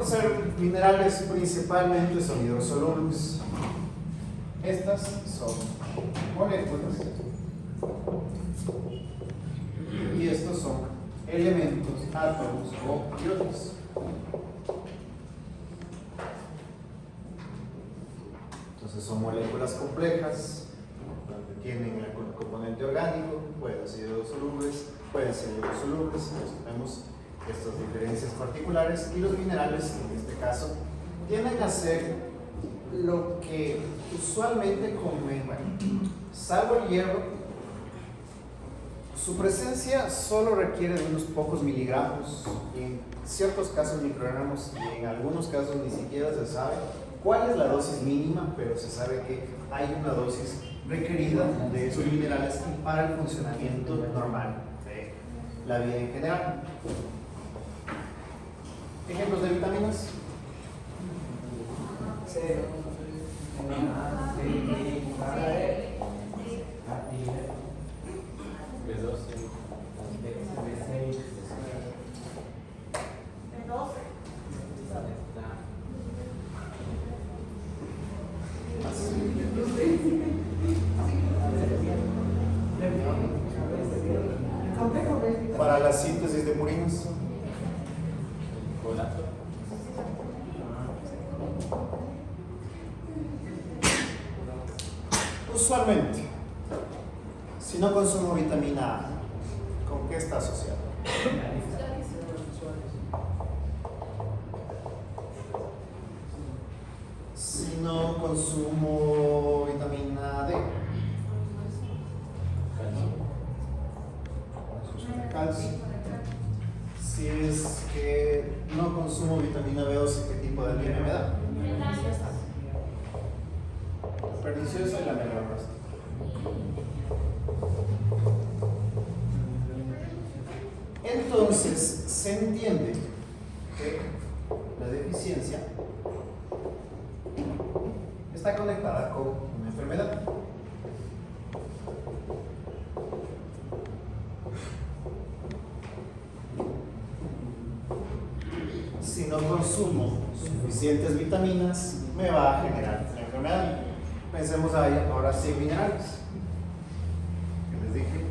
Vamos a ver minerales principalmente son hidrosolubles. Estas son moléculas y estos son elementos, átomos o iones. Entonces son moléculas complejas, donde tienen el componente orgánico, pueden ser hidrosolubles, pueden ser hidrosolubles. Tenemos estas diferencias particulares, y los minerales, en este caso, tienden a ser lo que usualmente comen, salvo el hierro, su presencia solo requiere de unos pocos miligramos, y en ciertos casos microgramos, y en algunos casos ni siquiera se sabe cuál es la dosis mínima, pero se sabe que hay una dosis requerida de esos minerales para el funcionamiento normal de la vida en general. Ejemplos de vitaminas. Para la síntesis de purinas. Usualmente, si no consumo vitamina A, ¿con qué está asociado? Si no consumo vitamina D, calcio. Si es que no consumo vitamina B12, ¿qué tipo de anemia me da? Perniciosa y la melanoplastia. Entonces se entiende que la deficiencia está conectada con una enfermedad. Si no consumo suficientes vitaminas, me va a generar una enfermedad. Pensemos ahora sí en minerales. ¿Qué les dije?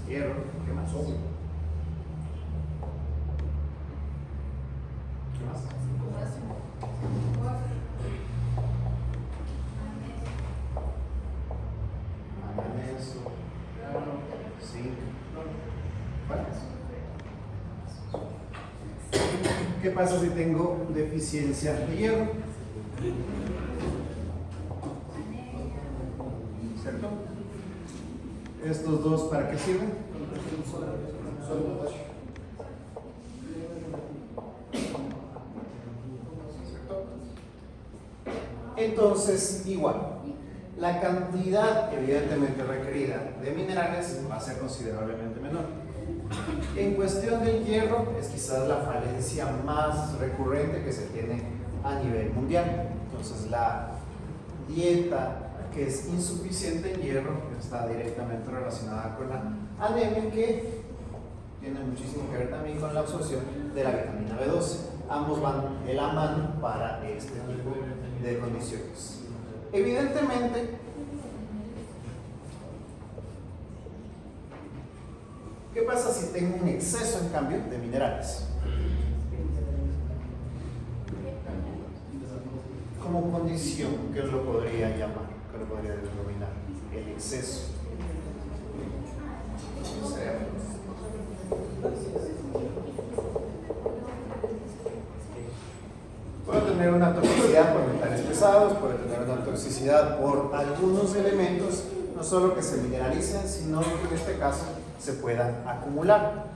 Hierro, ¿qué más? ¿Qué más? Manganeso, zinc. ¿Qué pasa si tengo deficiencia de hierro? ¿Cierto? ¿Estos dos para qué sirven? ¿Cierto? Entonces, igual, la cantidad evidentemente requerida de minerales va a ser considerablemente menor. En cuestión del hierro, es quizás la falencia más recurrente que se tiene a nivel mundial. Entonces, la dieta que es insuficiente en hierro está directamente relacionada con la anemia, que tiene muchísimo que ver también con la absorción de la vitamina B12. Ambos van de la mano para este tipo de condiciones. Evidentemente, ¿qué pasa si tengo un exceso, en cambio, de minerales? Como condición, ¿qué lo podría llamar? ¿Qué lo podría denominar? El exceso. Puede tener una toxicidad por metales pesados, puede tener una toxicidad por algunos elementos, no solo que se mineralicen, sino que en este caso se puedan acumular.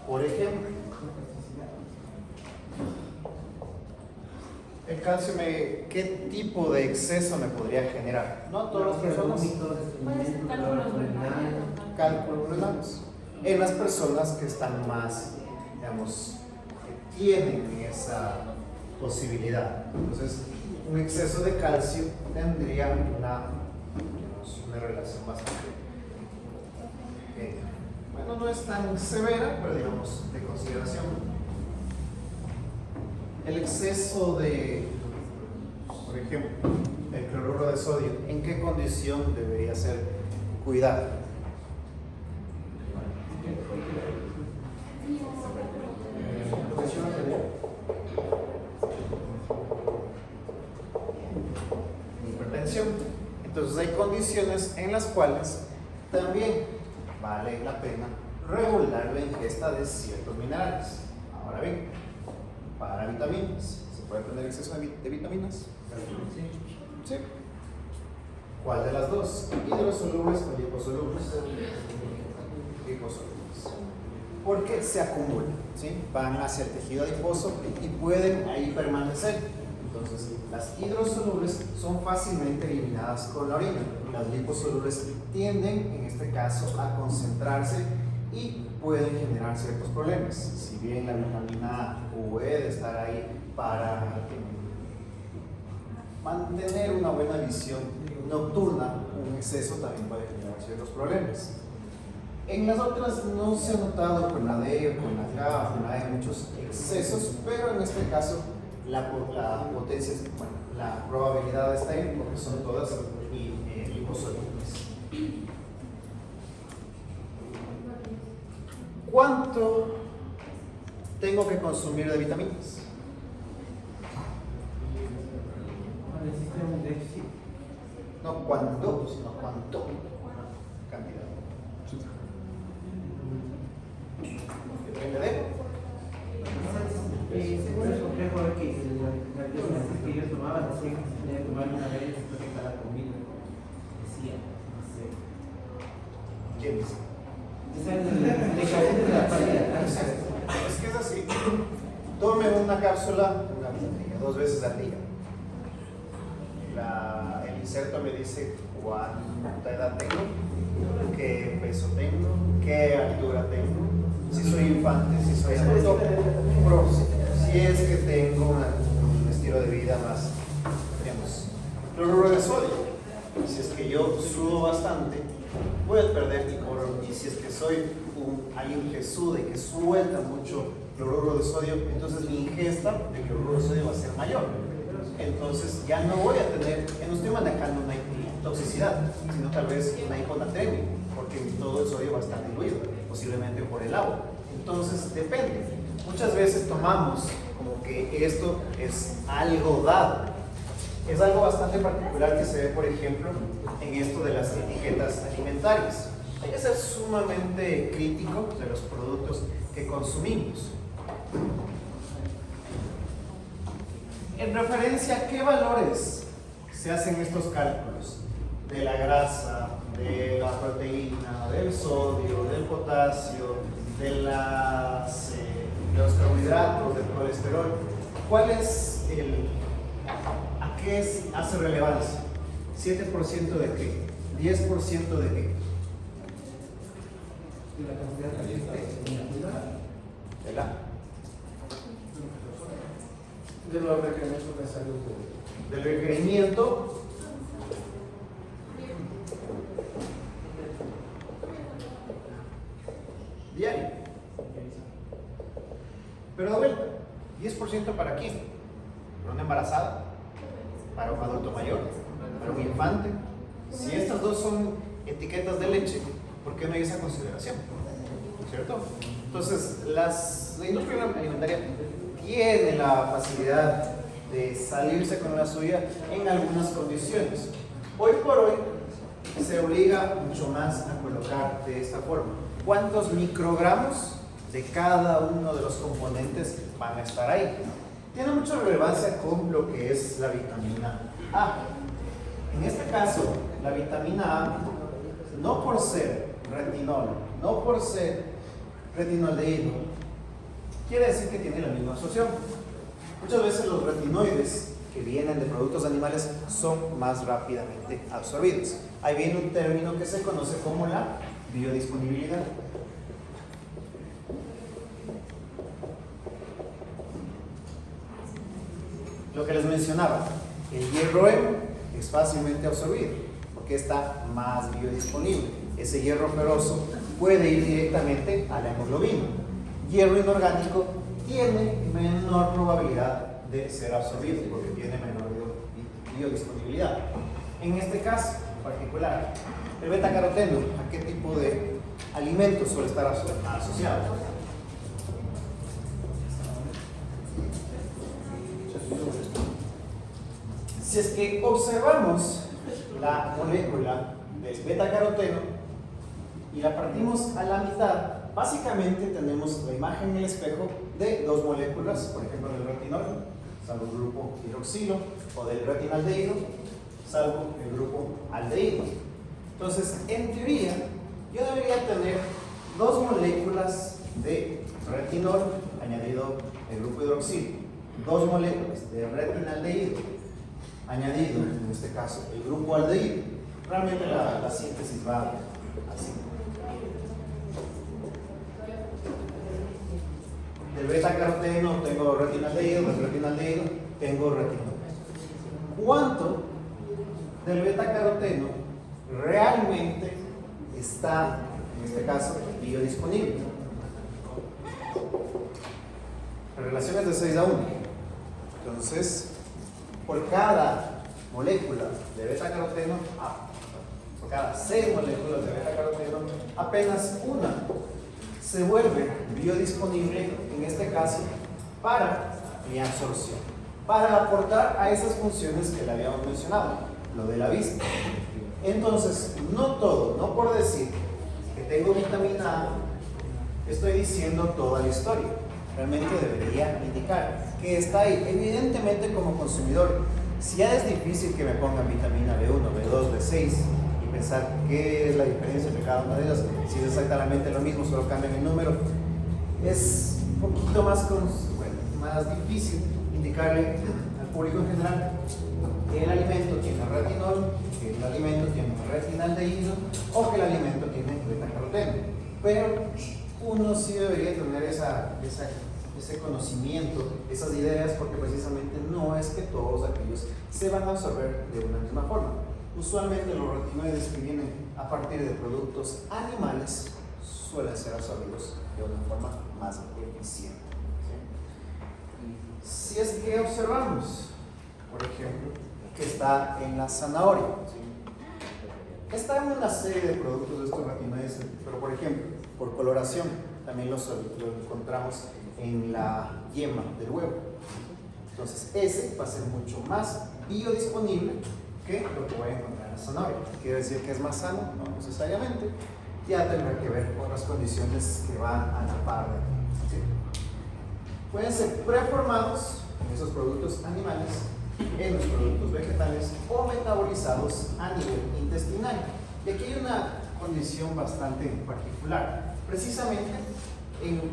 Por ejemplo, el calcio, ¿qué tipo de exceso me podría generar? No a todas las personas. Cálculos renales. En las personas que están más, digamos, que tienen esa posibilidad. Entonces, un exceso de calcio tendría una relación bastante, bueno, no es tan severa, pero digamos de consideración. el exceso de, por ejemplo, el cloruro de sodio, ¿en qué condición debería ser cuidado? Hipertensión. Entonces hay condiciones en las cuales también vale la pena regular la ingesta de ciertos minerales. Ahora bien, para vitaminas, ¿se puede tener exceso de vitaminas? Sí. ¿Cuál de las dos? ¿Hidrosolubles o liposolubles? Liposolubles. Porque se acumulan, ¿sí? Van hacia el tejido adiposo y pueden ahí permanecer. Entonces, las hidrosolubles son fácilmente eliminadas con la orina. Las liposolubles tienden, en este caso, a concentrarse y pueden generar ciertos problemas. Si bien la vitamina A puede estar ahí para mantener una buena visión nocturna, un exceso también puede generar ciertos problemas. En las otras no se ha notado con la D o con la K o con la E muchos excesos, pero en este caso la potencia, bueno, la probabilidad está ahí porque son todas liposolubles. ¿Cuánto tengo que consumir de vitaminas? No cuánto, sino cuánto. Cantidad. Depende de. Según el complejo que la que yo tomaba, decía que se tenía que tomar una vez después de cada comida. Decía, no sé. ¿Quién dice? De la paridad. Es que es así. Tome una cápsula 2 veces al día. El inserto me dice cuánta edad tengo, qué peso tengo, qué altura tengo, si soy infante, si soy adulto, si es que tengo un estilo de vida más, digamos, cloruro de sodio. Si es que yo sudo bastante, voy a perder mi cloruro. Y si es que soy alguien que suda y que suelta mucho cloruro de sodio, entonces mi ingesta de cloruro de sodio va a ser mayor. Entonces ya no voy a tener, no estoy manejando una toxicidad, sino tal vez una hiponatremia, porque todo el sodio va a estar diluido, posiblemente por el agua. Entonces depende. Muchas veces tomamos como que esto es algo dado. Es algo bastante particular que se ve, por ejemplo, en esto de las etiquetas alimentarias. Hay que ser sumamente crítico de los productos que consumimos. En referencia a qué valores se hacen estos cálculos de la grasa, de la proteína, del sodio, del potasio, de los carbohidratos, del colesterol. ¿Cuál es a qué hace relevancia? ¿7% de qué? ¿10% de qué? De la cantidad de los requerimientos necesarios del requerimiento diario. Pero de vuelta, 10% para quién? Para una embarazada, para un adulto mayor, para un infante. Si estas dos son etiquetas de leche, ¿por qué no hay esa consideración? ¿Cierto? Entonces, la industria alimentaria tiene la facilidad de salirse con la suya en algunas condiciones. Hoy por hoy se obliga mucho más a colocar de esta forma. ¿Cuántos microgramos de cada uno de los componentes van a estar ahí? Tiene mucha relevancia con lo que es la vitamina A. En este caso, la vitamina A, no por ser retinol, no por ser retinaldehído, quiere decir que tiene la misma absorción. Muchas veces los retinoides que vienen de productos animales son más rápidamente absorbidos. Ahí viene un término que se conoce como la biodisponibilidad. Lo que les mencionaba, el hierro es fácilmente absorbido porque está más biodisponible. Ese hierro ferroso puede ir directamente a la hemoglobina. Hierro inorgánico tiene menor probabilidad de ser absorbido porque tiene menor biodisponibilidad. En este caso particular, el betacaroteno, ¿a qué tipo de alimentos suele estar asociado? Si es que observamos la molécula del betacaroteno y la partimos a la mitad, básicamente tenemos la imagen en el espejo de dos moléculas, por ejemplo del retinol, salvo el grupo hidroxilo, o del retinaldehído, salvo el grupo aldehído. Entonces, en teoría, yo debería tener dos moléculas de retinol añadido el grupo hidroxilo, dos moléculas de retinaldehído añadido, en este caso, el grupo aldehído. Realmente la síntesis va así. Del betacaroteno tengo retinaldehído, del retinaldehído tengo retinol. ¿Cuánto del betacaroteno realmente está, en este caso, biodisponible? La relación es de 6 a 1. Entonces, por cada molécula de betacaroteno, por cada 6 moléculas de betacaroteno, apenas una se vuelve biodisponible, en este caso, para mi absorción, para aportar a esas funciones que le habíamos mencionado, lo de la vista. Entonces, no todo, no por decir que tengo vitamina A, estoy diciendo toda la historia. Realmente debería indicar que está ahí. Evidentemente, como consumidor, si ya es difícil que me pongan vitamina B1, B2, B6 y pensar qué es la diferencia entre cada una de ellas, si es exactamente lo mismo, solo cambian el número, es un poquito más difícil indicarle al público en general que el alimento tiene retinol, que el alimento tiene retinaldehído o que el alimento tiene betacaroteno. Pero uno sí debería tener ese conocimiento, esas ideas, porque precisamente no es que todos aquellos se van a absorber de una misma forma. Usualmente los retinoides que vienen a partir de productos animales suelen ser absorbidos de una forma más eficiente. ¿Sí? Si es que observamos, por ejemplo, que está en la zanahoria, ¿sí? Está en una serie de productos de estos retinoides, pero por ejemplo, por coloración, también lo encontramos en la yema del huevo. Entonces, ese va a ser mucho más biodisponible que lo que voy a encontrar en la zanahoria. ¿Quiere decir que es más sano? No necesariamente. Ya tendrá que ver otras condiciones que van a la par de aquí, ¿sí? Pueden ser preformados en esos productos animales, en los productos vegetales o metabolizados a nivel intestinal. Y aquí hay una condición bastante particular. Precisamente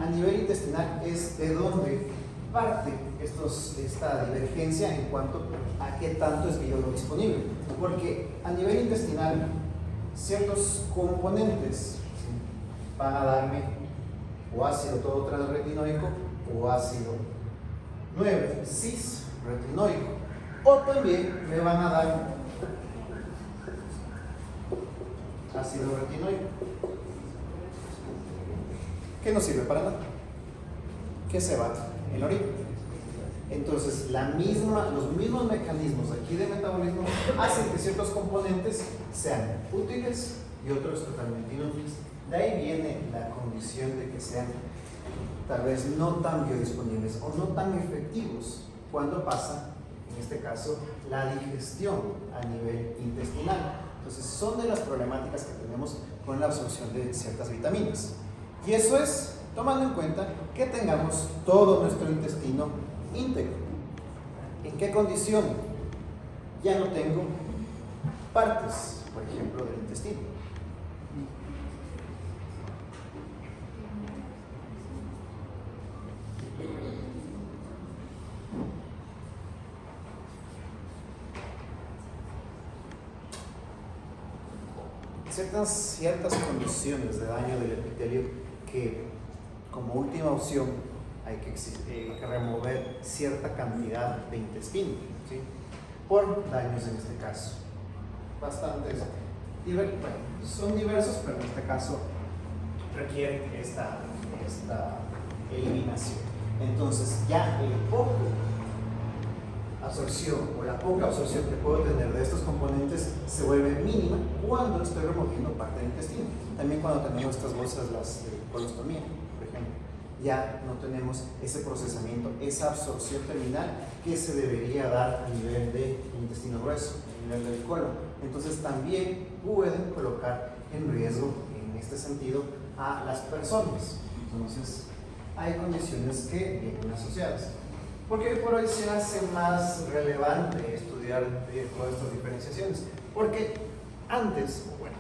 a nivel intestinal es de donde parte esta divergencia en cuanto a qué tanto es biodisponible. Porque a nivel intestinal ciertos componentes, ¿sí?, van a darme o ácido todo transretinoico o ácido 9 cis retinoico, o también me van a dar ácido retinoico, que no sirve para nada, que se va en la orina. Entonces, los mismos mecanismos aquí de metabolismo hacen que ciertos componentes sean útiles y otros totalmente inútiles. De ahí viene la condición de que sean tal vez no tan biodisponibles o no tan efectivos cuando pasa, en este caso, la digestión a nivel intestinal. Entonces, son de las problemáticas que tenemos con la absorción de ciertas vitaminas. Y eso es tomando en cuenta que tengamos todo nuestro intestino íntegro. ¿En qué condición? Ya no tengo partes, por ejemplo, del intestino. Ciertas condiciones de daño del epitelio que, como última opción, hay que remover cierta cantidad de intestino, ¿sí?, por daños en este caso. Bastantes, son diversos, pero en este caso requieren esta eliminación. Entonces, ya el poco absorción o la poca absorción que puedo tener de estos componentes se vuelve mínima cuando estoy removiendo parte del intestino. También cuando tenemos estas bolsas, las de colostomía, por ejemplo, ya no tenemos ese procesamiento, esa absorción terminal que se debería dar a nivel del intestino grueso, a nivel del colon. Entonces también pueden colocar en riesgo, en este sentido, a las personas. Entonces hay condiciones que vienen asociadas. ¿Por qué por hoy se hace más relevante estudiar todas estas diferenciaciones? Porque antes, bueno,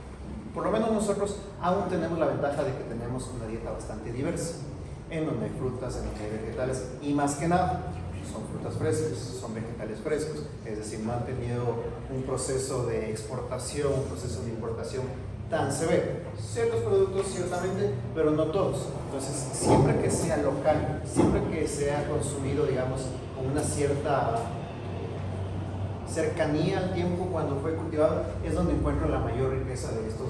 por lo menos nosotros aún tenemos la ventaja de que tenemos una dieta bastante diversa, en donde hay frutas, en donde hay vegetales, y más que nada, son frutas frescas, son vegetales frescos, es decir, no han tenido un proceso de exportación, un proceso de importación tan severo. Ciertos productos ciertamente, pero no todos. Entonces, siempre que sea local, siempre que sea consumido, digamos, con una cierta cercanía al tiempo cuando fue cultivado, es donde encuentro la mayor riqueza de estos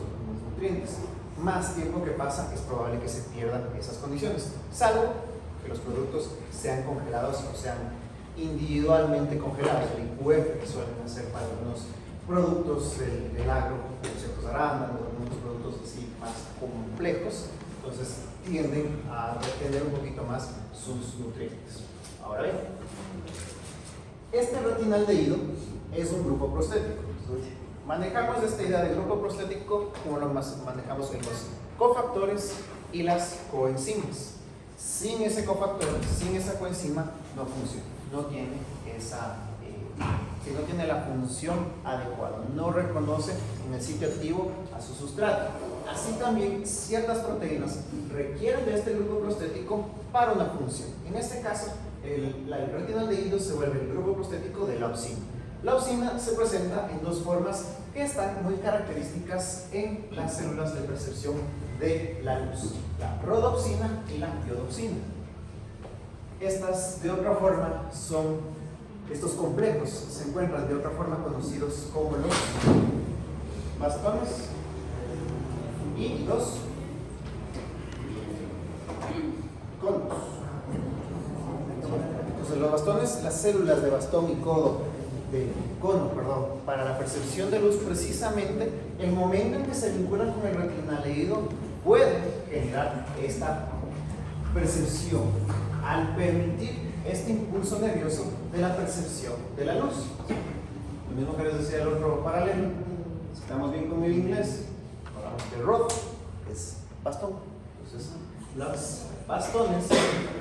nutrientes. Más tiempo que pasa, es probable que se pierdan esas condiciones, salvo que los productos sean congelados o sean individualmente congelados, el IQF que suelen hacer para algunos productos del agro, ciertos arándanos, algunos productos así más complejos, entonces tienden a retener un poquito más sus nutrientes. Ahora bien, este retinaldehído es un grupo prostético. Entonces, manejamos esta idea del grupo prostético como lo manejamos en los cofactores y las coenzimas. Sin ese cofactor, sin esa coenzima, no funciona, no tiene no tiene la función adecuada, no reconoce en el sitio activo a su sustrato. Así también ciertas proteínas requieren de este grupo prostético para una función. En este caso, el retinaldehído se vuelve el grupo prostético de la opsina. La opsina se presenta en dos formas que están muy características en las células de percepción de la luz: la rodopsina y la iodopsina. Estas, de otra forma, estos complejos se encuentran de otra forma conocidos como los bastones y los conos. Entonces, los bastones, las células de bastón y cono, para la percepción de luz, precisamente el momento en que se vinculan con el retinaldehído puede generar esta percepción al permitir este impulso nervioso de la percepción de la luz. Lo mismo que les decía el otro paralelo, si estamos bien con el inglés, hablamos que rod es bastón. Entonces, los bastones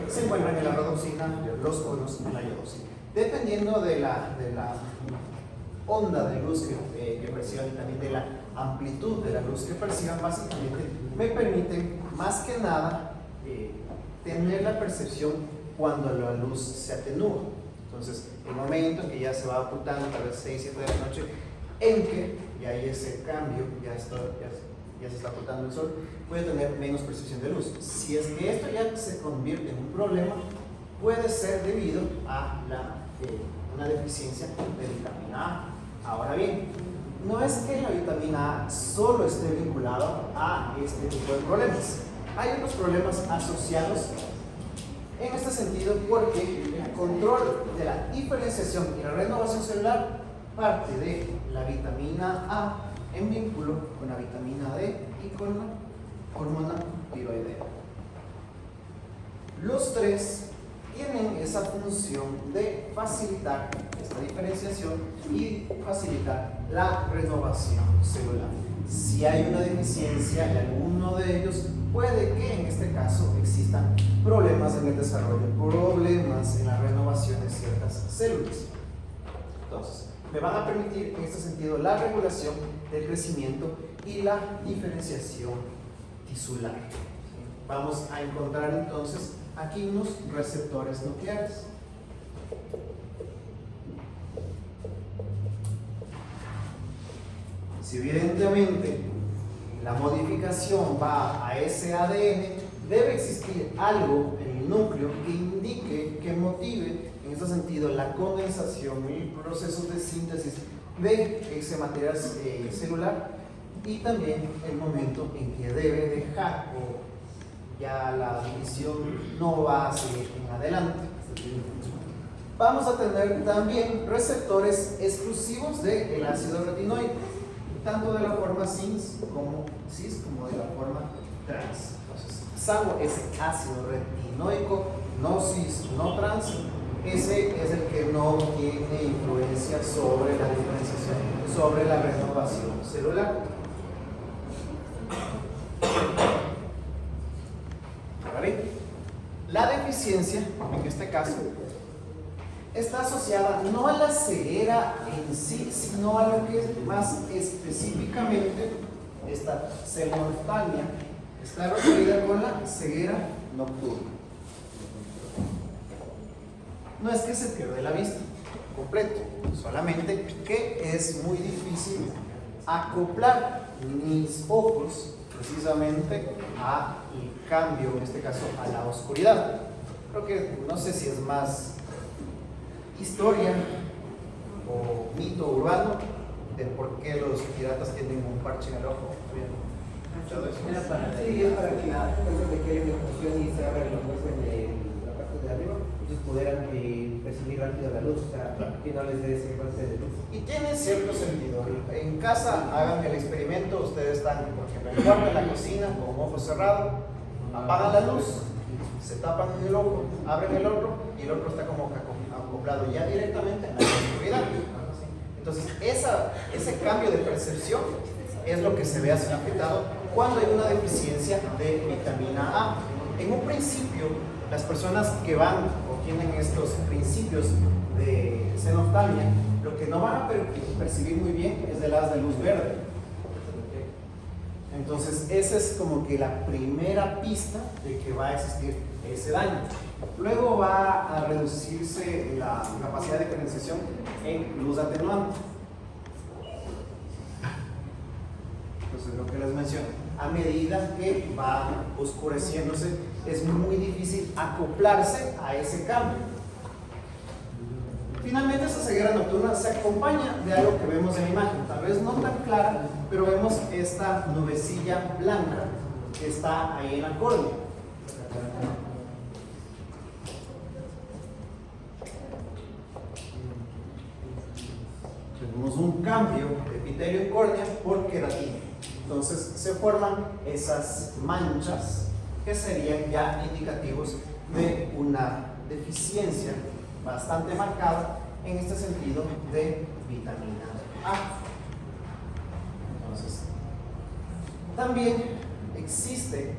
se encuentran en la rodopsina, los conos en la iodopsina. Dependiendo de la onda de luz que perciban y también de la amplitud de la luz que perciban, básicamente me permiten más que nada tener la percepción cuando la luz se atenúa. Entonces, el momento en que ya se va ocultando, tal vez 6, 7 de la noche, en que ya hay ese cambio, ya se está ocultando el sol, puede tener menos percepción de luz. Si es que esto ya se convierte en un problema, puede ser debido a una deficiencia de vitamina A. Ahora bien, no es que la vitamina A solo esté vinculada a este tipo de problemas. Hay otros problemas asociados en este sentido, porque el control de la diferenciación y la renovación celular parte de la vitamina A en vínculo con la vitamina D y con la hormona tiroidea. Los tres tienen esa función de facilitar esta diferenciación y facilitar la renovación celular. Si hay una deficiencia en alguno de ellos, puede que en este caso existan problemas en el desarrollo, problemas en la renovación de ciertas células. Entonces, me van a permitir en este sentido la regulación del crecimiento y la diferenciación tisular. Vamos a encontrar entonces aquí unos receptores nucleares. Si evidentemente la modificación va a ese ADN, debe existir algo en el núcleo que indique, que motive, en este sentido, la condensación y procesos de síntesis de ese material celular, y también el momento en que debe dejar, o ya la división no va a seguir en adelante. vamos a tener también receptores exclusivos del ácido retinoico, tanto de la forma cis como de la forma trans. Entonces, salvo ese ácido retinoico, no cis, no trans, ese es el que no tiene influencia sobre la diferenciación, sobre la renovación celular. ¿Vale? La deficiencia, en este caso, está asociada no a la ceguera en sí, sino a lo que es más específicamente esta celanoftalmia está referida con la ceguera nocturna. No es que se pierde la vista completo, solamente que es muy difícil acoplar mis ojos precisamente al cambio, en este caso a la oscuridad. Creo que no sé si es más historia o mito urbano de por qué los piratas tienen un parche en el ojo. Era para que la gente que haya una explosión y se abra los huesos de la parte de arriba, entonces pudieran percibir rápido la luz, o sea, que no les dé ese corte de luz. Y tiene cierto sentido. En casa hagan el experimento, ustedes están, por ejemplo, en el cuarto, en la cocina, con un ojo cerrado, apagan la luz, se tapan el ojo, abren el otro y el otro está como acoplado ya directamente a la oscuridad. Entonces, ese cambio de percepción es lo que se ve así afectado cuando hay una deficiencia de vitamina A. En un principio, las personas que van o tienen estos principios de xenoftalmia, lo que no van a percibir muy bien es el haz de luz verde. Entonces, esa es como que la primera pista de que va a existir ese daño. Luego va a reducirse la capacidad de diferenciación en luz atenuante. Entonces, lo que les menciono, a medida que va oscureciéndose, es muy difícil acoplarse a ese cambio. Finalmente, esa ceguera nocturna se acompaña de algo que vemos en la imagen, tal vez no tan clara, pero vemos esta nubecilla blanca que está ahí en la córnea. Tenemos un cambio de epitelio en córnea por queratina. Entonces se forman esas manchas que serían ya indicativos de una deficiencia bastante marcada en este sentido de vitamina A. Entonces, también existe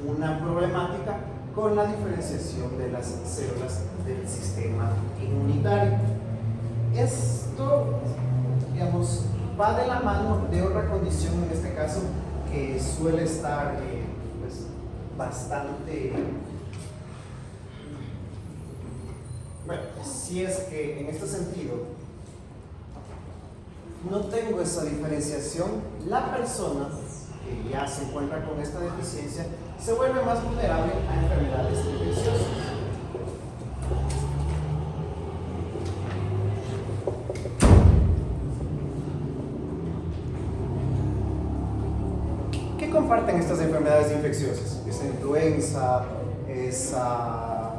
una problemática con la diferenciación de las células del sistema inmunitario. Esto, digamos, va de la mano de otra condición, en este caso, que suele estar pues, bastante... Bueno, si es que en este sentido no tengo esa diferenciación, la persona que ya se encuentra con esta deficiencia se vuelve más vulnerable a enfermedades infecciosas. ¿Qué comparten estas enfermedades infecciosas? Esa influenza, esa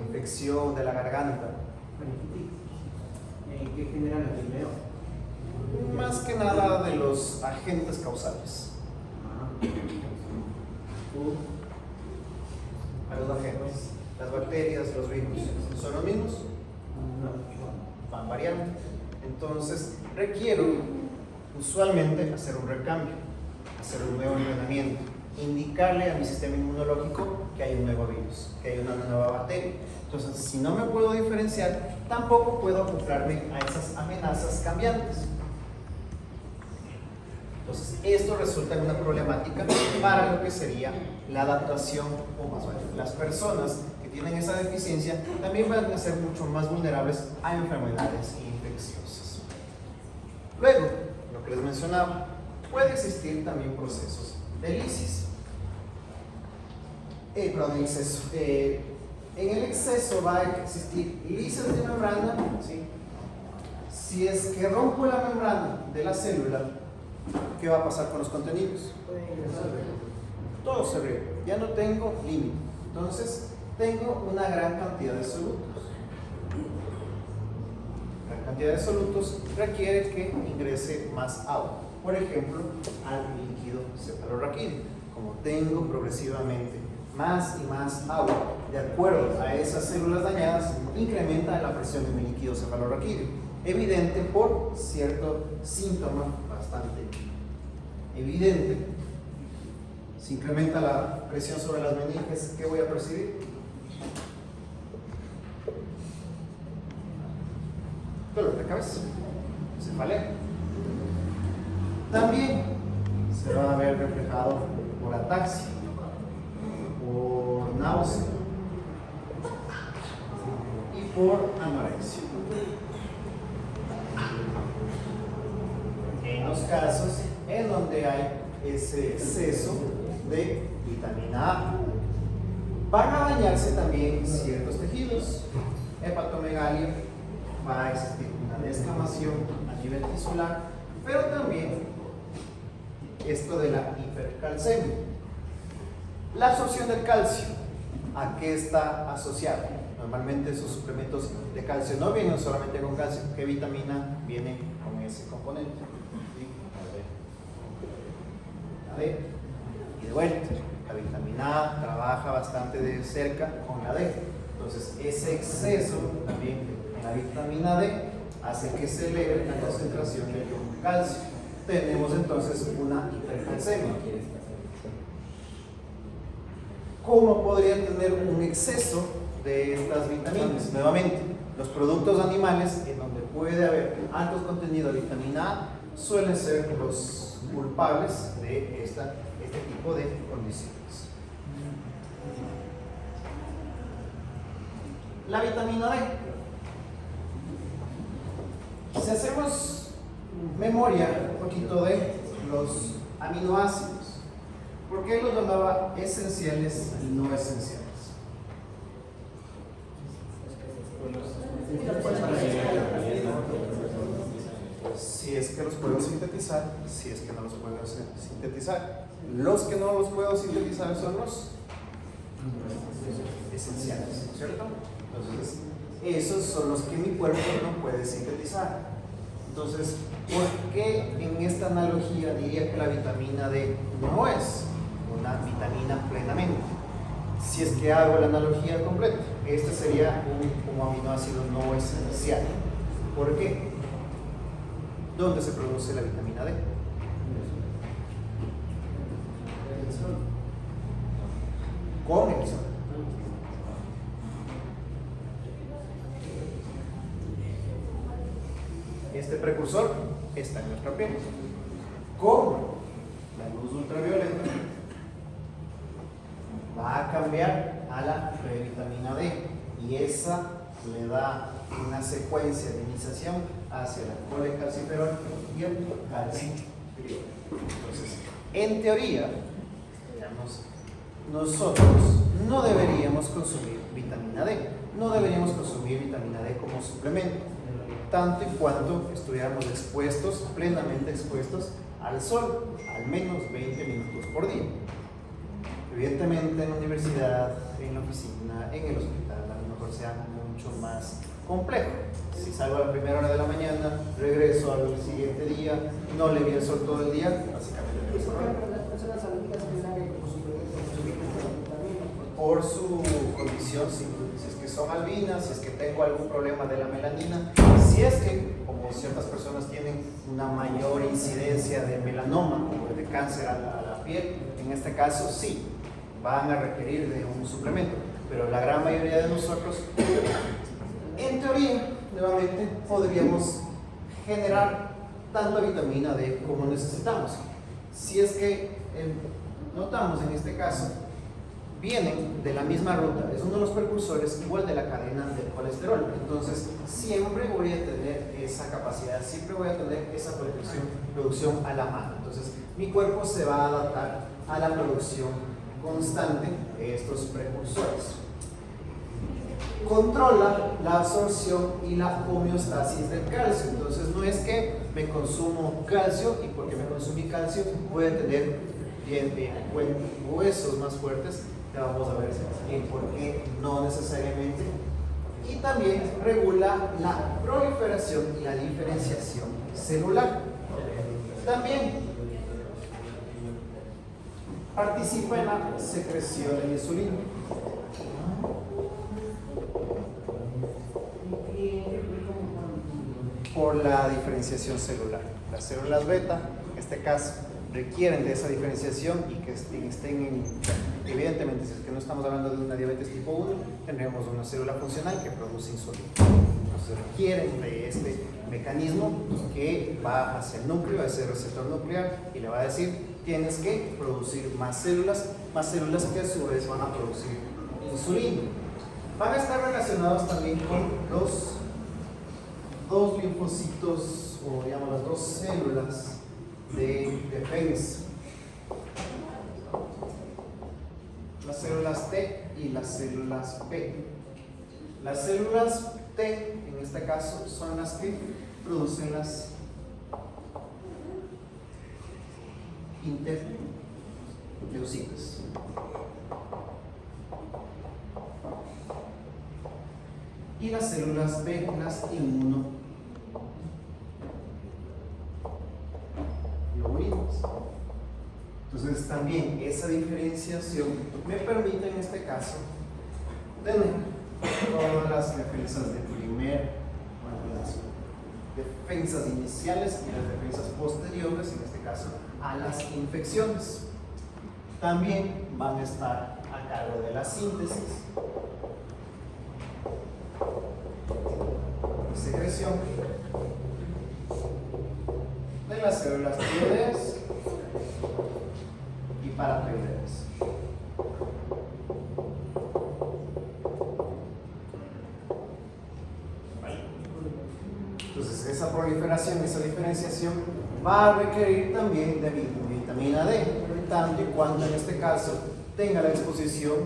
infección de la garganta. ¿Qué genera el primero? Más que nada de los agentes causales. A los agentes, las bacterias, los virus, ¿son los mismos? No, van variando. Entonces, requiero usualmente hacer un recambio, hacer un nuevo entrenamiento, indicarle a mi sistema inmunológico que hay un nuevo virus, que hay una nueva bacteria. Entonces, si no me puedo diferenciar, tampoco puedo acoplarme a esas amenazas cambiantes. Entonces, esto resulta en una problemática para lo que sería la adaptación, o más bien, las personas que tienen esa deficiencia también van a ser mucho más vulnerables a enfermedades infecciosas. Luego, lo que les mencionaba, puede existir también procesos de lisis. En el exceso va a existir lisis de membrana, ¿sí? Si es que rompo la membrana de la célula, ¿qué va a pasar con los contenidos? Todo se riega, ya no tengo límite. Entonces, tengo una gran cantidad de solutos. La cantidad de solutos requiere que ingrese más agua. Por ejemplo, al líquido cefalorraquídeo. Como tengo progresivamente más y más agua de acuerdo a esas células dañadas, incrementa la presión de mi líquido cefalorraquídeo. Evidente por cierto síntoma bastante evidente. Si incrementa la presión sobre las meninges, ¿qué voy a percibir? Dolor de cabeza, cefalea. También se va a ver reflejado por ataxia, por náusea y por anorexia. En los casos en donde hay ese exceso de vitamina A, van a dañarse también ciertos tejidos. Hepatomegalia, va a existir una descamación a nivel tisular, pero también esto de la hipercalcemia. La absorción del calcio, ¿a qué está asociada? Normalmente esos suplementos de calcio no vienen solamente con calcio. ¿Qué vitamina viene con ese componente? ¿Sí? A ver, y de vuelta, la vitamina A trabaja bastante de cerca con la D. Entonces, ese exceso también en la vitamina D hace que se eleve la concentración de calcio. Tenemos entonces una hipercalcemia. ¿Cómo podría tener un exceso de estas vitaminas? Nuevamente, los productos animales en donde puede haber altos contenidos de vitamina A suelen ser los culpables de este tipo de condiciones. La vitamina D. Si hacemos memoria un poquito de los aminoácidos, ¿por qué los llamaba esenciales y no esenciales? Si es que los puedo sintetizar, si es que no los puedo sintetizar. Los que no los puedo sintetizar son los esenciales, ¿cierto? Entonces, esos son los que mi cuerpo no puede sintetizar. Entonces, ¿por qué en esta analogía diría que la vitamina D no es una vitamina plenamente? Si es que hago la analogía completa, este sería un aminoácido no esencial. ¿Por qué? ¿Dónde se produce la vitamina D? Con el sol. Este precursor está en nuestra piel. ¿Cómo? La luz ultravioleta va a cambiar a la vitamina D y esa le da una secuencia de iniciación hacia la colecalciferol y el calcitriol. Entonces, en teoría, digamos, nosotros no deberíamos consumir vitamina D, no deberíamos consumir vitamina D como suplemento, tanto y cuanto estuviéramos expuestos, plenamente expuestos al sol, al menos 20 minutos por día. Evidentemente en la universidad, en la oficina, en el hospital, a lo mejor sea mucho más complejo. Si salgo a la primera hora de la mañana, regreso al siguiente día, no le vi el sol todo el día, básicamente me las personas albinas que saben como por su condición, si es que son albinas, si es que tengo algún problema de la melanina, si es que, como ciertas personas tienen una mayor incidencia de melanoma o de cáncer a la piel, en este caso sí, van a requerir de un suplemento, pero la gran mayoría de nosotros, en teoría, nuevamente, podríamos generar tanta vitamina D como necesitamos. Si es que notamos en este caso, vienen de la misma ruta, es uno de los precursores igual de la cadena del colesterol, entonces siempre voy a tener esa capacidad, siempre voy a tener esa producción a la mano. Entonces mi cuerpo se va a adaptar a la producción constante de estos precursores. Controla la absorción y la homeostasis del calcio. Entonces no es que me consumo calcio y porque me consumí calcio voy a tener huesos más fuertes. Ya vamos a ver por qué no necesariamente y también regula la proliferación y la diferenciación celular. También participa en la secreción de insulina. Por la diferenciación celular. Las células beta, en este caso, requieren de esa diferenciación y que evidentemente, si es que no estamos hablando de una diabetes tipo 1, tendremos una célula funcional que produce insulina. Entonces requieren de este mecanismo que va hacia el núcleo, a ese receptor nuclear, y le va a decir, tienes que producir más células que a su vez van a producir insulina. Van a estar relacionados también con los dos linfocitos, o digamos las dos células de defensa, las células T y las células P. Las células T, en este caso, son las que producen las interleucinas. Y las células B, las inmunoglobulinas. Entonces también esa diferenciación me permite en este caso tener todas las defensas de las defensas iniciales y las defensas posteriores, en este caso a las infecciones. También van a estar a cargo de la síntesis, secreción de las células tiroideas y paratiroideas. Entonces esa proliferación, esa diferenciación va a requerir también de vitamina D, tanto y cuando en este caso tenga la exposición,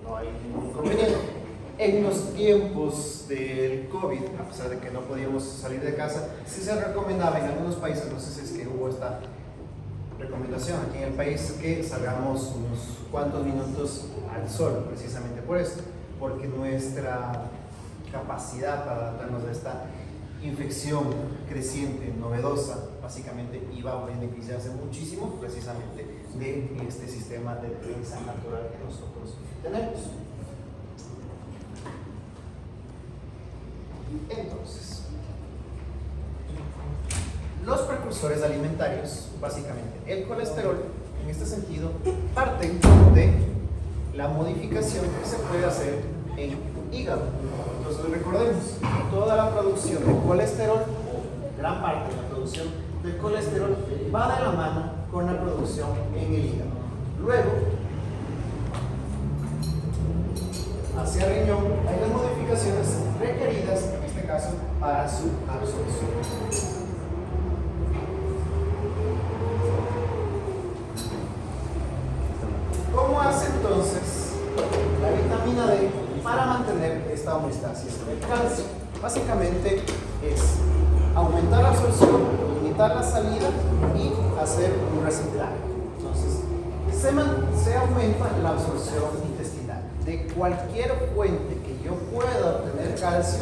no hay ningún inconveniente. En los tiempos del COVID, a pesar de que no podíamos salir de casa, sí se recomendaba en algunos países, no sé si es que hubo esta recomendación aquí en el país, que salgamos unos cuantos minutos al sol, precisamente por esto, porque nuestra capacidad para adaptarnos a esta infección creciente, novedosa, básicamente iba a beneficiarse muchísimo precisamente de este sistema de defensa natural que nosotros tenemos. Entonces, los precursores alimentarios, básicamente el colesterol, en este sentido, parten de la modificación que se puede hacer en hígado. Entonces, recordemos, toda la producción de colesterol, o gran parte de la producción del colesterol, va de la mano con la producción en el hígado. Luego, hacia el riñón hay las modificaciones requeridas, en este caso, para su absorción. ¿Cómo hace entonces la vitamina D para mantener esta homeostasis del calcio? Básicamente es aumentar la absorción, limitar la salida y hacer un reciclaje. Entonces, se aumenta la absorción intestinal. De cualquier fuente que yo pueda obtener calcio,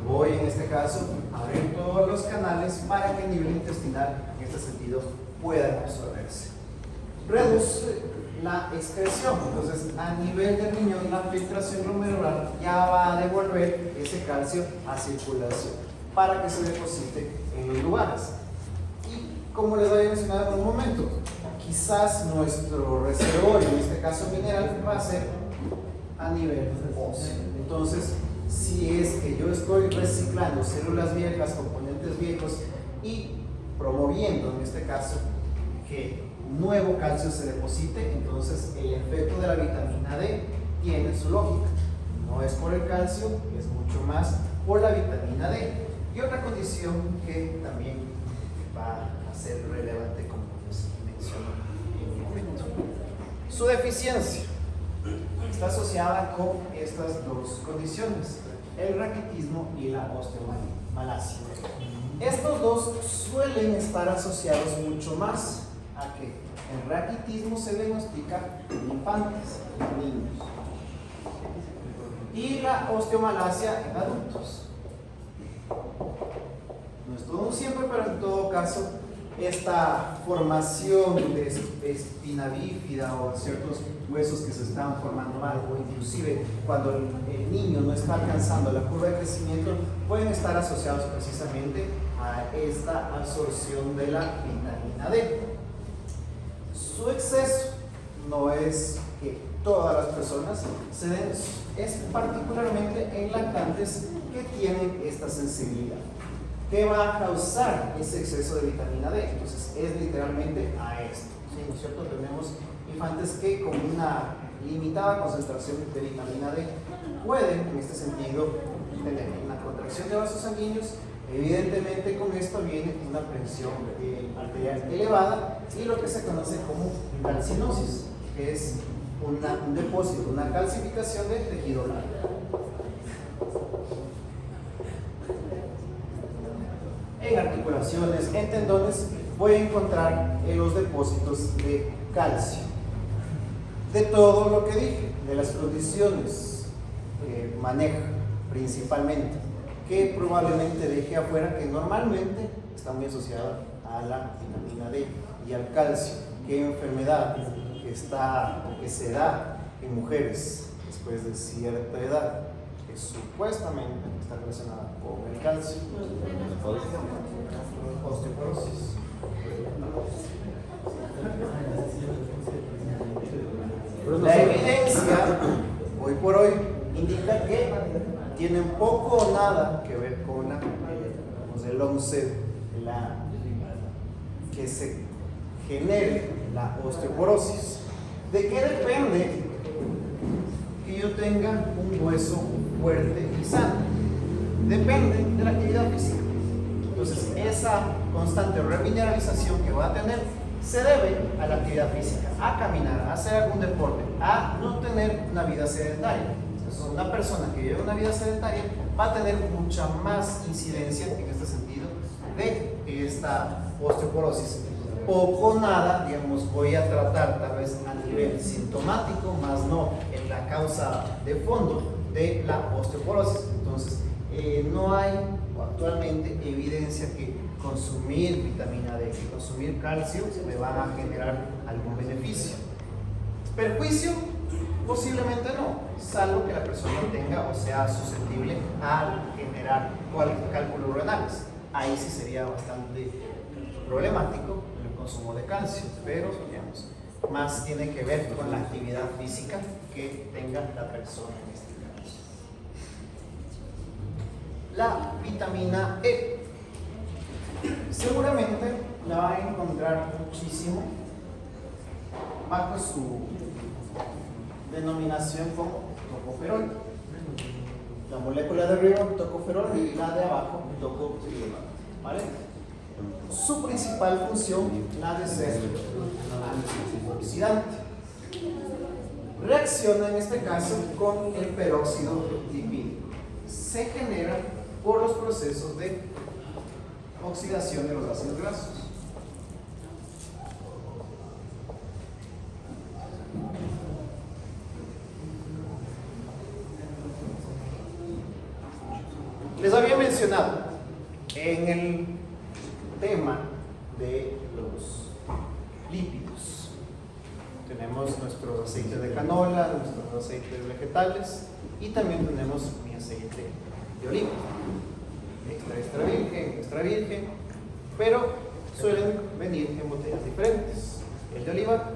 voy en este caso a abrir todos los canales para que a nivel intestinal, en este sentido, puedan absorberse. Reduce la excreción, entonces a nivel del riñón la filtración glomerular ya va a devolver ese calcio a circulación para que se deposite en los lugares. Y como les había mencionado en un momento, quizás nuestro reservorio, en este caso mineral, va a ser a nivel óseo. Entonces, si es que yo estoy reciclando células viejas, componentes viejos y promoviendo en este caso que nuevo calcio se deposite, entonces el efecto de la vitamina D tiene su lógica. No es por el calcio, es mucho más por la vitamina D. Y otra condición que también va a ser relevante, como les menciono en un momento. Su deficiencia está asociada con estas dos condiciones, el raquitismo y la osteomalacia. Estos dos suelen estar asociados mucho más a que el raquitismo se diagnostica en infantes, en niños. y la osteomalacia en adultos. No es todo un siempre, pero en todo caso, esta formación de espina bífida o ciertos huesos que se están formando mal, o inclusive cuando el niño no está alcanzando la curva de crecimiento, pueden estar asociados precisamente a esta absorción de la vitamina D. Su exceso no es que todas las personas se den, es particularmente en lactantes que tienen esta sensibilidad. ¿Qué va a causar ese exceso de vitamina D? Entonces es literalmente a esto, ¿sí? ¿No es cierto? Tenemos infantes que con una limitada concentración de vitamina D pueden, en este sentido, tener una contracción de vasos sanguíneos. Evidentemente con esto viene una presión arterial elevada y lo que se conoce como calcinosis, que es un depósito, una calcificación de tejido blanco. En articulaciones, en tendones, voy a encontrar los depósitos de calcio. De todo lo que dije, de las condiciones maneja principalmente, que probablemente deje afuera, que normalmente está muy asociada a la vitamina D y al calcio. ¿Qué enfermedad que se da en mujeres después de cierta edad, que supuestamente está relacionada con el calcio? Osteoporosis. La evidencia hoy por hoy indica que tienen poco o nada que ver con el onset, que se genere la osteoporosis. ¿De qué depende que yo tenga un hueso fuerte y sano? Depende de la actividad física. Entonces, esa constante remineralización que va a tener se debe a la actividad física, a caminar, a hacer algún deporte, a no tener una vida sedentaria. Entonces, una persona que lleva una vida sedentaria va a tener mucha más incidencia en este sentido de esta osteoporosis. Poco o nada, digamos, voy a tratar tal vez a nivel sintomático, más no en la causa de fondo de la osteoporosis. Entonces, no hay actualmente evidencia que consumir vitamina D, que consumir calcio me van a generar algún beneficio. ¿Perjuicio? Posiblemente no, salvo que la persona tenga o sea susceptible a generar cálculos renales. Ahí sí sería bastante problemático el consumo de calcio, pero digamos, más tiene que ver con la actividad física que tenga la persona en este caso. La vitamina E seguramente la va a encontrar muchísimo bajo su denominación como tocoferol. La molécula de arriba, tocoferol, y la de abajo, tocotriol, ¿vale? Su principal función, la de ser antioxidante. Reacciona en este caso con el peróxido lipídico. Se genera por los procesos de oxidación de los ácidos grasos. Les había mencionado en el tema de los lípidos. Tenemos nuestros aceites de canola, nuestros aceites vegetales y también tenemos mi aceite de oliva. Extra virgen, pero suelen venir en botellas diferentes. El de oliva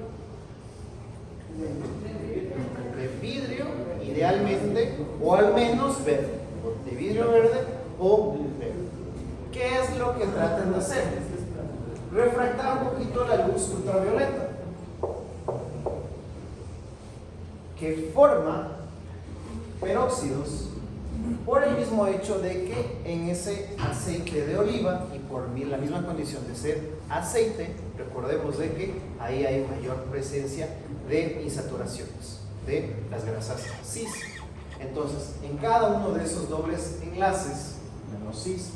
de vidrio, idealmente, o al menos verde, de vidrio verde o verde. ¿Qué es lo que tratan de hacer? Refractar un poquito la luz ultravioleta, que forma peróxidos por el mismo hecho de que en ese aceite de oliva, y por la misma condición de ser aceite, recordemos de que ahí hay mayor presencia de insaturaciones de las grasas cis. Entonces, en cada uno de esos dobles enlaces, menos cis,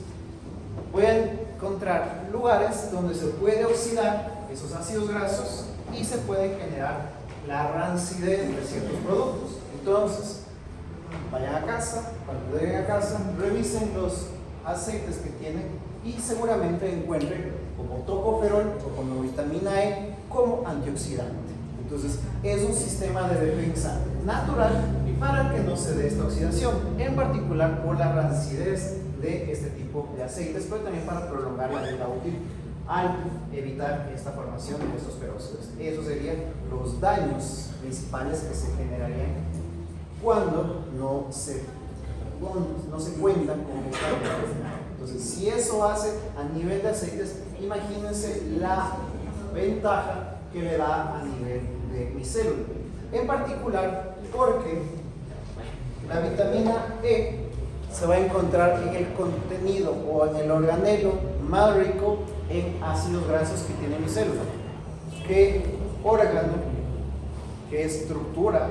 voy a encontrar lugares donde se puede oxidar esos ácidos grasos y se puede generar la rancidez de ciertos productos. Entonces, vayan a casa, cuando lleguen a casa, revisen los aceites que tienen y seguramente encuentren como tocoferol o como vitamina E como antioxidante. Entonces es un sistema de defensa natural para que no se dé esta oxidación, en particular por la rancidez de este tipo de aceites, pero también para prolongar la vida útil al evitar esta formación de estos peróxidos. Esos serían los daños principales que se generarían cuando no se cuentan con esta vitamina. Entonces, si eso hace a nivel de aceites, imagínense la ventaja que le da a nivel de mi célula. En particular, porque la vitamina E se va a encontrar en el contenido o en el organelo más rico en ácidos grasos que tiene mi célula. ¿Qué órgano, qué estructura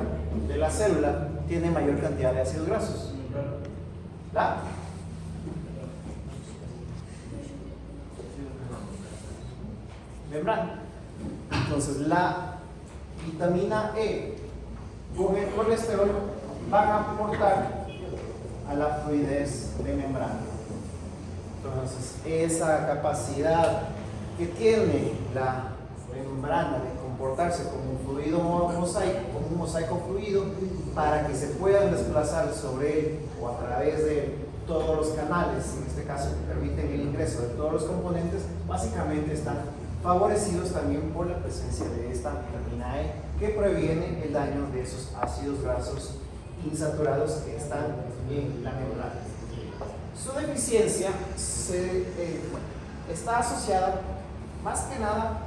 de la célula tiene mayor cantidad de ácidos grasos? ¿La? Membrana. Entonces la vitamina E con el colesterol van a aportar a la fluidez de membrana. Entonces esa capacidad que tiene la membrana de comportarse como un fluido mosaico, como un mosaico fluido, para que se puedan desplazar sobre él o a través de todos los canales, en este caso que permiten el ingreso de todos los componentes, básicamente están favorecidos también por la presencia de esta vitamina E, que previene el daño de esos ácidos grasos insaturados que están en la membrana. Su deficiencia está asociada más que nada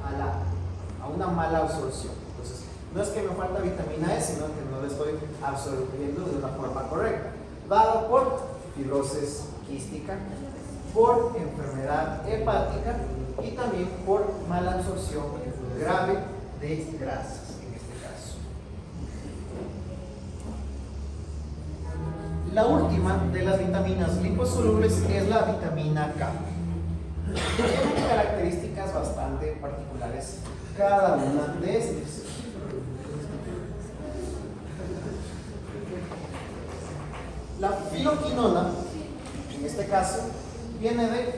a una mala absorción. Entonces, no es que me falta vitamina E, sino que no la estoy absorbiendo de una forma correcta, dado por fibrosis quística, por enfermedad hepática y también por mala absorción grave de grasas en este caso. La última de las vitaminas liposolubles es la vitamina K. Tiene características bastante particulares cada una de estas. La filoquinona, en este caso, viene de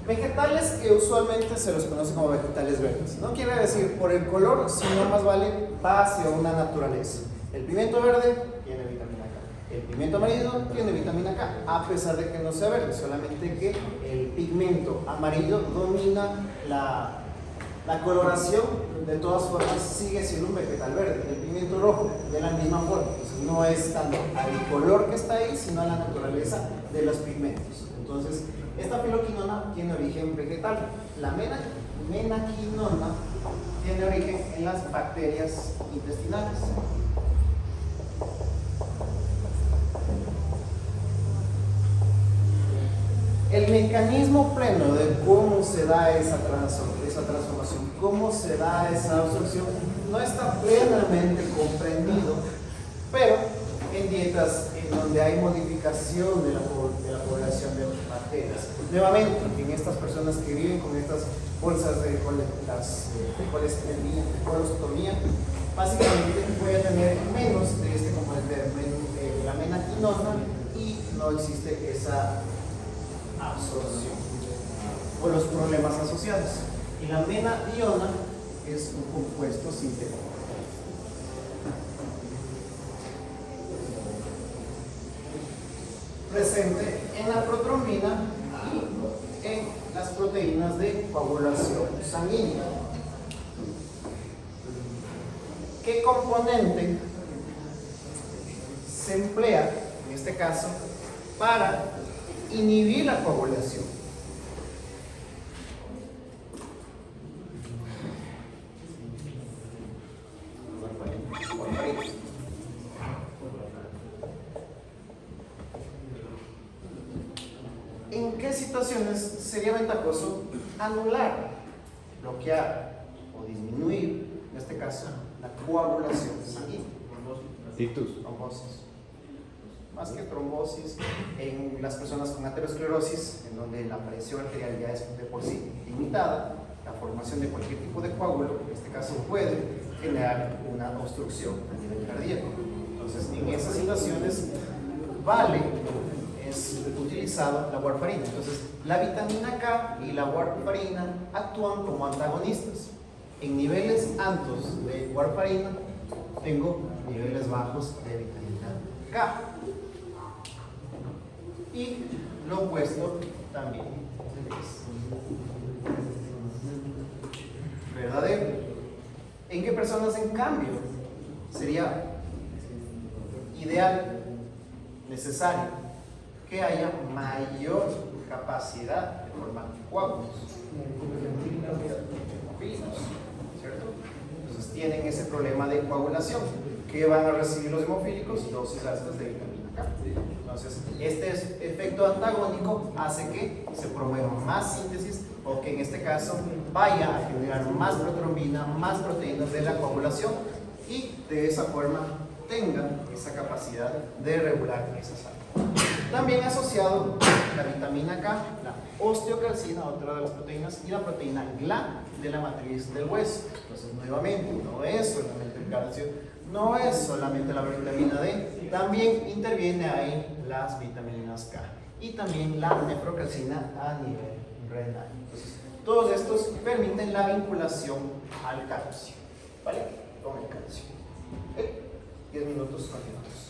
vegetales que usualmente se los conoce como vegetales verdes. No quiere decir por el color, sino más vale va hacia una naturaleza. El pimiento verde tiene vitamina K. El pimiento amarillo tiene vitamina K, a pesar de que no sea verde, solamente que el pigmento amarillo domina la coloración. De todas formas sigue siendo un vegetal verde. El pimiento rojo de la misma forma. Entonces, no es tanto al color que está ahí, sino a la naturaleza de los pigmentos. Entonces, esta filoquinona tiene origen vegetal. La menaquinona tiene origen en las bacterias intestinales. El mecanismo pleno de cómo se da esa transformación, cómo se da esa absorción, no está plenamente comprendido, pero en dietas en donde hay modificación de la población de bacterias. Nuevamente, en estas personas que viven con estas bolsas de colostomía, básicamente voy a tener menos de este componente de la menaquinona y no existe esa absorción o los problemas asociados. Y la menadiona es un compuesto sintético. Presente en la protrombina y en las proteínas de coagulación sanguínea. ¿Qué componente se emplea, en este caso, para inhibir la coagulación? ¿En qué situaciones sería ventajoso anular, bloquear o disminuir, en este caso, la coagulación sanguínea? Trombosis. Más que trombosis, en las personas con aterosclerosis, en donde la presión arterial ya es de por sí limitada, la formación de cualquier tipo de coágulo, en este caso puede generar una obstrucción a nivel cardíaco. Entonces, en esas situaciones, es utilizado la warfarina. Entonces, la vitamina K y la warfarina actúan como antagonistas. En niveles altos de warfarina, tengo niveles bajos de vitamina K. Y lo opuesto también es verdadero. ¿En qué personas, en cambio, sería ideal, necesario, que haya mayor capacidad de formar coágulos? ¿Cierto? Entonces tienen ese problema de coagulación. ¿Qué van a recibir los hemofílicos? Dosis altas de vitamina K. Entonces, este efecto antagónico hace que se promueva más síntesis, o que en este caso vaya a generar más protrombina, más proteínas de la coagulación, y de esa forma tengan esa capacidad de regular esa sal. También asociado la vitamina K, la osteocalcina, otra de las proteínas, y la proteína GLA de la matriz del hueso. Entonces, nuevamente, no es solamente el calcio, no es solamente la vitamina D, también interviene ahí las vitaminas K y también la nefrocalcina a nivel renal. Entonces, todos estos permiten la vinculación al calcio, ¿vale? Con el calcio. 10 minutos, continuamos.